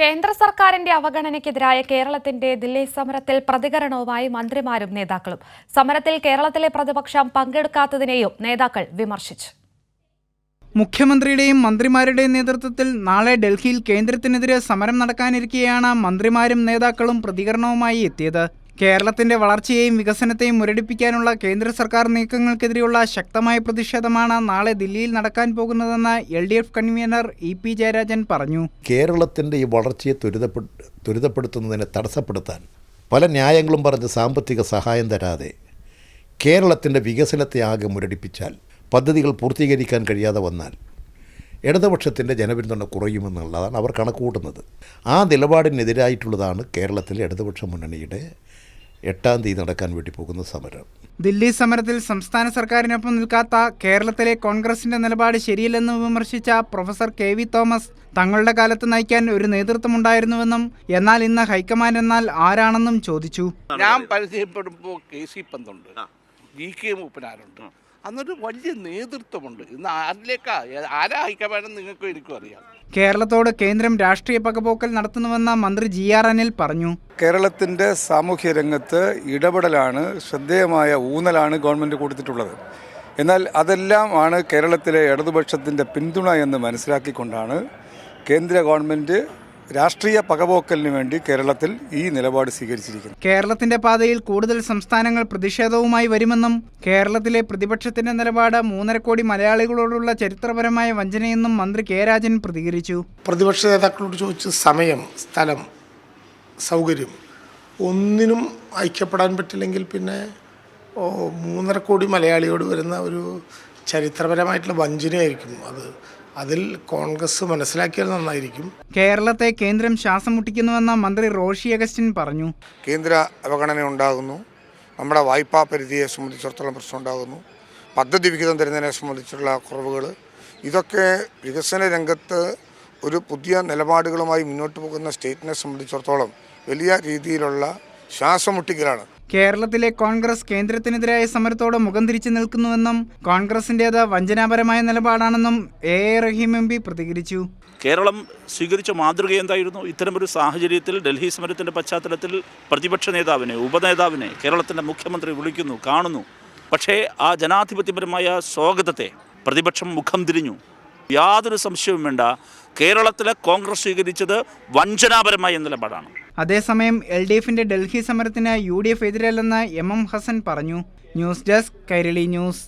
കേന്ദ്ര സർക്കാരിന്റെ അവഗണനയ്ക്കെതിരായ കേരളത്തിന്റെ ദില്ലി സമരത്തിൽ പ്രതികരണവുമായി മന്ത്രിമാരും നേതാക്കളും. സമരത്തിൽ കേരളത്തിലെ പ്രതിപക്ഷം പങ്കെടുക്കാത്തതിനെയും നേതാക്കൾ വിമർശിച്ചു. മുഖ്യമന്ത്രിയുടെയും മന്ത്രിമാരുടെയും നേതൃത്വത്തിൽ നാളെ ഡൽഹിയിൽ കേന്ദ്രത്തിനെതിരെ സമരം നടക്കാനിരിക്കെയാണ് മന്ത്രിമാരും നേതാക്കളും പ്രതികരണവുമായി എത്തിയത്. കേരളത്തിന്റെ വളർച്ചയെയും വികസനത്തെയും മുരടിപ്പിക്കാനുള്ള കേന്ദ്ര സർക്കാർ നീക്കങ്ങൾക്കെതിരെയുള്ള ശക്തമായ പ്രതിഷേധമാണ് നാളെ ദില്ലിയിൽ നടക്കാൻ പോകുന്നതെന്ന് LDF കൺവീനർ EP ജയരാജൻ പറഞ്ഞു. കേരളത്തിന്റെ ഈ വളർച്ചയെ ത്വരിതപ്പെടുത്തുന്നതിനെ തടസ്സപ്പെടുത്താൻ പല ന്യായങ്ങളും പറഞ്ഞ് സാമ്പത്തിക സഹായം തരാതെ കേരളത്തിന്റെ വികസനത്തെ ആകെ മുരടിപ്പിച്ചാൽ, പദ്ധതികൾ പൂർത്തീകരിക്കാൻ കഴിയാതെ വന്നാൽ ഇടതുപക്ഷത്തിൻ്റെ ജനപിന്തുണ കുറയുമെന്നുള്ളതാണ് അവർ കണക്കുകൂട്ടുന്നത്. ആ നിലപാടിനെതിരായിട്ടുള്ളതാണ് കേരളത്തിലെ ഇടതുപക്ഷ മുന്നണിയുടെ 8-ാം തീയതി നടക്കാൻ വേണ്ടി പോകുന്ന സമരം. ദില്ലി സമരത്തിൽ സംസ്ഥാന സർക്കാരിനൊപ്പം നിൽക്കാത്ത കേരളത്തിലെ കോൺഗ്രസിന്റെ നിലപാട് ശരിയല്ലെന്ന് വിമർശിച്ച പ്രൊഫസർ KV തോമസ് തങ്ങളുടെ കാലത്ത് നയിക്കാൻ ഒരു നേതൃത്വമുണ്ടായിരുന്നുവെന്നും എന്നാൽ ഇന്ന് ഹൈക്കമാൻഡ് എന്നാൽ ആരാണെന്നും ചോദിച്ചു. ഞാൻ പരിചയപ്പെടുമ്പോൾ KC പന്തുണ്ട്, GK മൂപ്പനാരുണ്ട്, അന്നൊരു വലിയ നേതൃത്വമുണ്ട്. ഇന്ന് ആരാ ഹൈക്കമാൻഡെന്ന് നിങ്ങൾക്കും എനിക്കും അറിയാം. കേരളത്തോട് കേന്ദ്രം രാഷ്ട്രീയ പകപോക്കൽ നടത്തുന്നുവെന്ന് മന്ത്രി GR അനിൽ പറഞ്ഞു. കേരളത്തിൻ്റെ സാമൂഹ്യ രംഗത്ത് ഇടപെടലാണ്, ശ്രദ്ധേയമായ ഊന്നലാണ് ഗവൺമെൻറ് കൊടുത്തിട്ടുള്ളത്. എന്നാൽ അതെല്ലാം ആണ് കേരളത്തിലെ ഇടതുപക്ഷത്തിൻ്റെ പിന്തുണ എന്ന് മനസ്സിലാക്കിക്കൊണ്ടാണ് കേന്ദ്ര ഗവൺമെൻറ് രാഷ്ട്രീയ പകപോക്കലിന് വേണ്ടി കേരളത്തിൽ ഈ നിലപാട് സ്വീകരിച്ചിരിക്കുന്നത്. കേരളത്തിന്റെ പാതയിൽ കൂടുതൽ സംസ്ഥാനങ്ങൾ പ്രതിഷേധവുമായി വരുമെന്നും കേരളത്തിലെ പ്രതിപക്ഷത്തിന്റെ നിലപാട് 3.5 കോടി മലയാളികളോടുള്ള ചരിത്രപരമായ വഞ്ചനയെന്നും മന്ത്രി K രാജൻ പ്രതികരിച്ചു. പ്രതിപക്ഷ നേതാക്കളോട് ചോദിച്ച് സമയം, സ്ഥലം, സൗകര്യം ഒന്നിനും ഐക്യപ്പെടാൻ പറ്റില്ലെങ്കിൽ പിന്നെ 3.5 കോടി മലയാളിയോട് വരുന്ന ഒരു ചരിത്രപരമായിട്ടുള്ള വഞ്ചനയായിരിക്കും അത്. അതിൽ കോൺഗ്രസ് മനസ്സിലാക്കിയാൽ നന്നായിരിക്കും. കേരളത്തെ കേന്ദ്രം ശ്വാസം മുട്ടിക്കുന്നുവെന്ന് മന്ത്രി റോഷി അഗസ്റ്റിൻ പറഞ്ഞു. കേന്ദ്ര അവഗണന ഉണ്ടാകുന്നു, നമ്മുടെ വായ്പാ പരിധിയെ സംബന്ധിച്ചിടത്തോളം പ്രശ്നം ഉണ്ടാകുന്നു, പദ്ധതി വിഹിതം തരുന്നതിനെ സംബന്ധിച്ചുള്ള കുറവുകൾ, ഇതൊക്കെ വികസന രംഗത്ത് ഒരു പുതിയ നിലപാടുകളുമായി മുന്നോട്ട് പോകുന്ന സ്റ്റേറ്റിനെ സംബന്ധിച്ചിടത്തോളം വലിയ രീതിയിലുള്ള ശ്വാസം മുട്ടിക്കലാണ്. കേരളത്തിലെ കോൺഗ്രസ് കേന്ദ്രത്തിനെതിരായ സമരത്തോട് മുഖം തിരിച്ചു നിൽക്കുന്നുവെന്നും കോൺഗ്രസിൻ്റേത് വഞ്ചനാപരമായ നിലപാടാണെന്നും A റഹീം MP പ്രതികരിച്ചു. കേരളം സ്വീകരിച്ച മാതൃക എന്തായിരുന്നു? ഇത്തരമൊരു സാഹചര്യത്തിൽ ഡൽഹി സമരത്തിൻ്റെ പശ്ചാത്തലത്തിൽ പ്രതിപക്ഷ നേതാവിനെ, ഉപനേതാവിനെ കേരളത്തിൻ്റെ മുഖ്യമന്ത്രി വിളിക്കുന്നു, കാണുന്നു. പക്ഷേ ആ ജനാധിപത്യപരമായ സ്വാഗതത്തെ പ്രതിപക്ഷം മുഖം തിരിഞ്ഞു. യാതൊരു സംശയവും വേണ്ട, കേരളത്തിലെ കോൺഗ്രസ് സ്വീകരിച്ചത് വഞ്ചനാപരമായ നിലപാടാണ്. അതേസമയം LDFന്റെ ഡൽഹി സമരത്തിന് UDF എതിരല്ലെന്ന് MM ഹസൻ പറഞ്ഞു. News desk Kairali news.